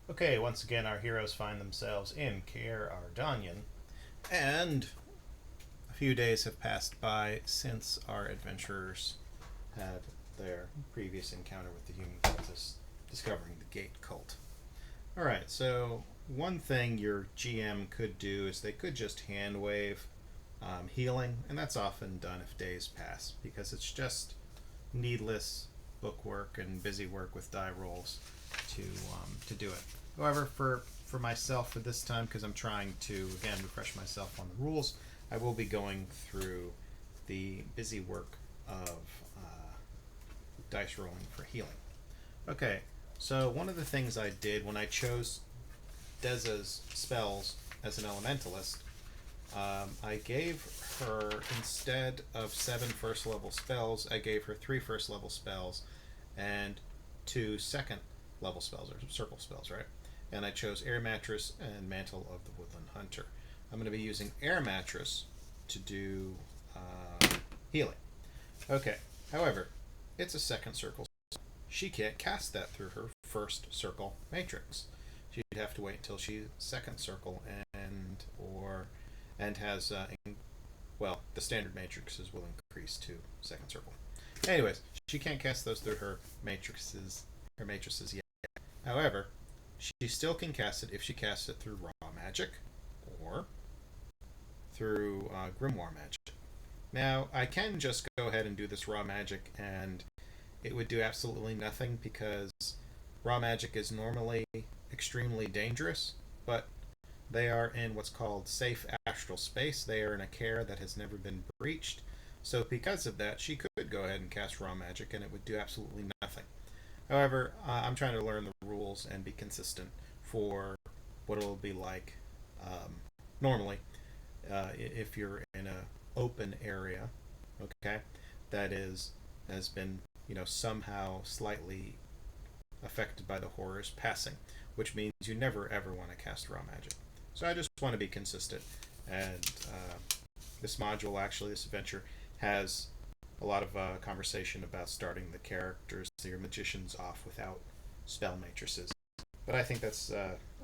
Okay, once again, our heroes find themselves in Kaer, Ardanyan, and a few days have passed by since our adventurers had their previous encounter with the human cultists, discovering the Gate cult. Alright, so one thing your GM could do is they could just hand wave healing, and that's often done if days pass, because it's just needless bookwork and busy work with die rolls to do it. However, for myself for this time, because I'm trying to again refresh myself on the rules, I will be going through the busy work of dice rolling for healing. Okay, so one of the things I did when I chose Deza's spells as an elementalist, I gave her, instead of 7 first level spells, I gave her 3 first level spells and 2 second level spells, or circle spells, right? And I chose Air Mattress and Mantle of the Woodland Hunter. I'm going to be using Air Mattress to do healing. Okay, however, it's a second circle. She can't cast that through her first circle matrix. She'd have to wait until she's second circle and has well, the standard matrices will increase to second circle. Anyways, she can't cast those through her matrices yet. However, she still can cast it if she casts it through raw magic or through grimoire magic. Now, I can just go ahead and do this raw magic, and it would do absolutely nothing because raw magic is normally extremely dangerous, but they are in what's called safe astral space. They are in a Kaer that has never been breached. So because of that, she could go ahead and cast raw magic, and it would do absolutely nothing. However, I'm trying to learn the rules and be consistent for what it'll be like normally if you're in a open area, okay, that has been somehow slightly affected by the horrors passing, which means you never ever want to cast raw magic. So I just want to be consistent, and this module, actually, this adventure, has a lot of conversation about starting the characters, your magicians, off without spell matrices. But I think that's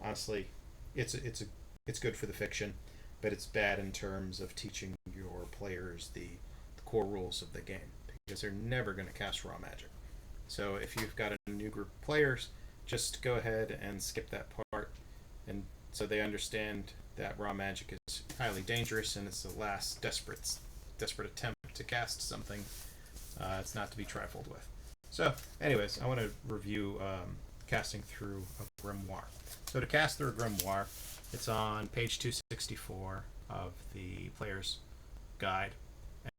honestly, it's good for the fiction, but it's bad in terms of teaching your players the core rules of the game, because they're never going to cast raw magic. So if you've got a new group of players, just go ahead and skip that part, and so they understand that raw magic is highly dangerous and it's the last desperate attempt to cast something. It's not to be trifled with. So, anyways, I want to review casting through a grimoire. So to cast through a grimoire, it's on page 264 of the player's guide.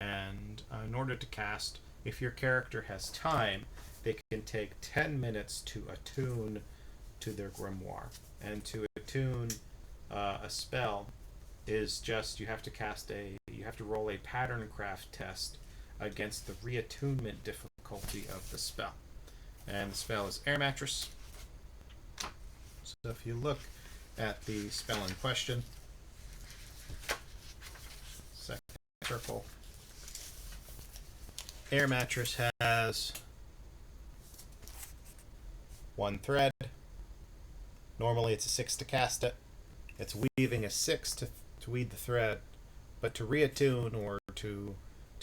And in order to cast, if your character has time, they can take 10 minutes to attune to their grimoire. And to attune a spell is just you have to roll a pattern craft test against the reattunement difficulty of the spell. And the spell is Air Mattress. So if you look at the spell in question, second circle, Air Mattress has 1 thread. Normally it's a 6 to cast it. It's weaving a 6 to weave the thread, but to reattune or to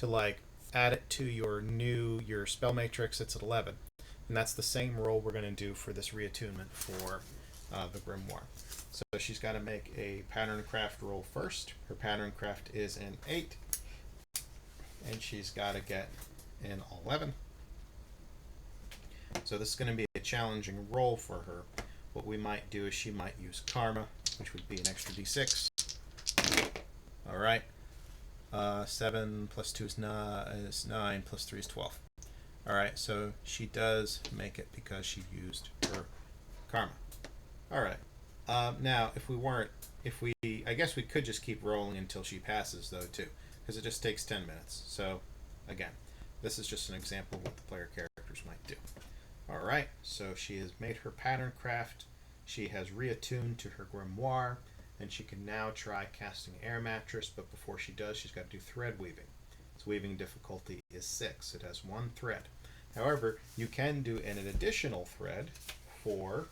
like add it to your spell matrix, it's at 11. And that's the same roll we're going to do for this reattunement for the grimoire. So she's got to make a pattern craft roll first. Her pattern craft is an 8, and she's got to get an 11. So this is going to be a challenging roll for her. What we might do is she might use karma, which would be an extra d6. All right. 7 plus 2 is 9, plus 3 is 12. All right, so she does make it because she used her karma. All right. Now, I guess we could just keep rolling until she passes, though, too, because it just takes 10 minutes. So, again, this is just an example of what the player characters might do. All right, so she has made her pattern craft. She has reattuned to her grimoire, and she can now try casting Air Mattress, but before she does, she's got to do thread weaving. Its weaving difficulty is 6. It has 1 thread. However, you can do an additional thread for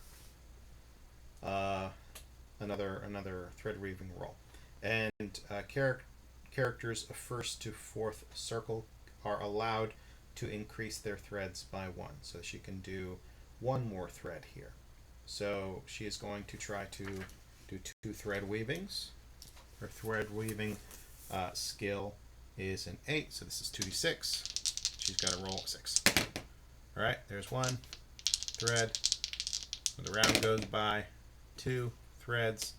another thread weaving roll. And characters of first to fourth circle are allowed to increase their threads by one. So she can do one more thread here. So she is going to try to do two thread weavings. Her thread weaving skill is an 8, so this is 2d6. She's got to roll a 6. All right, there's one thread. When the round goes by, 2 threads.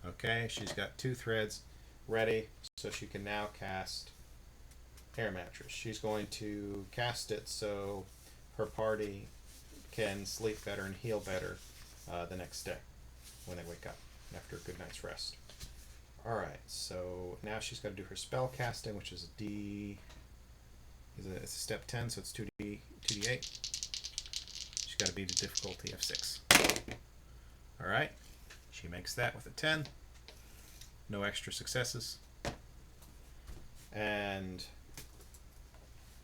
Okay, she's got 2 threads ready, so she can now cast Air Mattress. She's going to cast it so her party can sleep better and heal better the next day when they wake up after a good night's rest. Alright, so now she's got to do her spell casting, which is a D. It's a step 10, so it's 2d8. She's got to beat a difficulty of 6. Alright, she makes that with a 10. No extra successes. And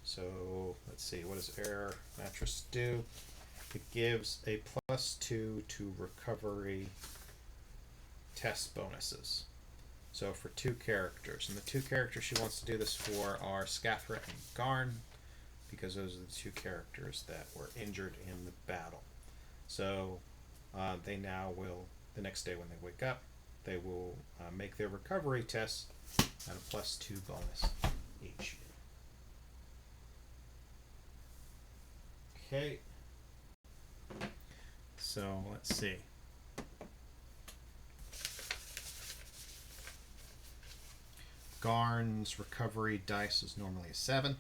so let's see, what does Air Mattress do? It gives a +2 to recovery test bonuses. So for 2 characters, and the 2 characters she wants to do this for are Scathra and Garn, because those are the 2 characters that were injured in the battle. So they now will, the next day when they wake up, they will make their recovery tests at a +2 bonus each. Okay. So let's see. Garn's recovery dice is normally a 7,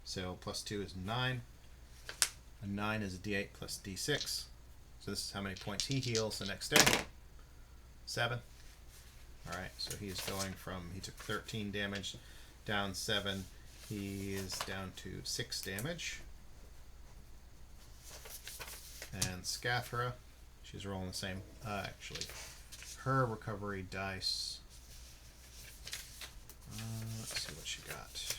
so +2 is 9. A 9 is a d8 plus d6. So this is how many points he heals the next day. 7. Alright, so he is going from, he took 13 damage, down 7. He is down to 6 damage. And Scathra, she's rolling the same. Actually, her recovery dice. Let's see what she got.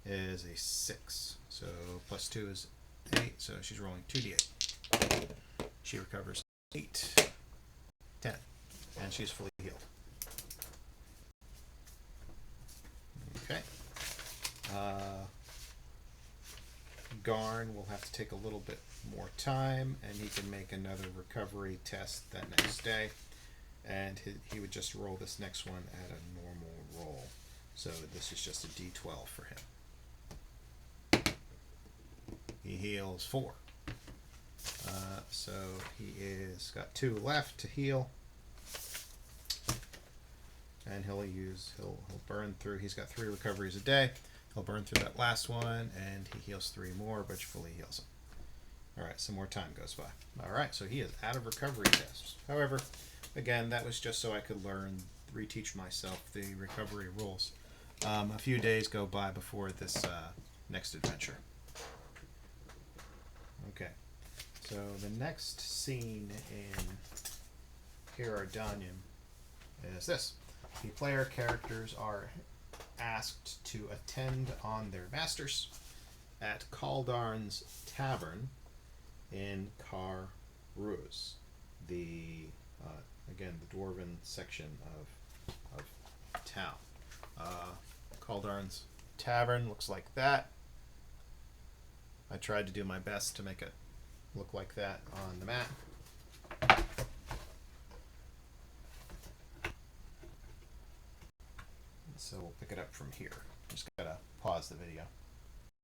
Is a 6. So +2 is 8. So she's rolling 2d8. She recovers 8, 10, and she's fully healed. Okay. Garn will have to take a little bit more time, and he can make another recovery test that next day. And he would just roll this next one at a normal roll. So this is just a d12 for him. He heals 4. So he is got 2 left to heal. And he'll burn through, he's got 3 recoveries a day. He'll burn through that last one, and he heals 3 more, which fully heals him. Alright, some more time goes by. Alright, so he is out of recovery tests. However, again, that was just so I could reteach myself the recovery rules. A few days go by before this next adventure. Okay, so the next scene in Kaer Ardanyan is this. The player characters are asked to attend on their masters at Kaldarn's Tavern in Kaer, the again, the dwarven section of town. Kaldarn's Tavern looks like that. I tried to do my best to make it look like that on the map. So we'll pick it up from here. Just gotta pause the video.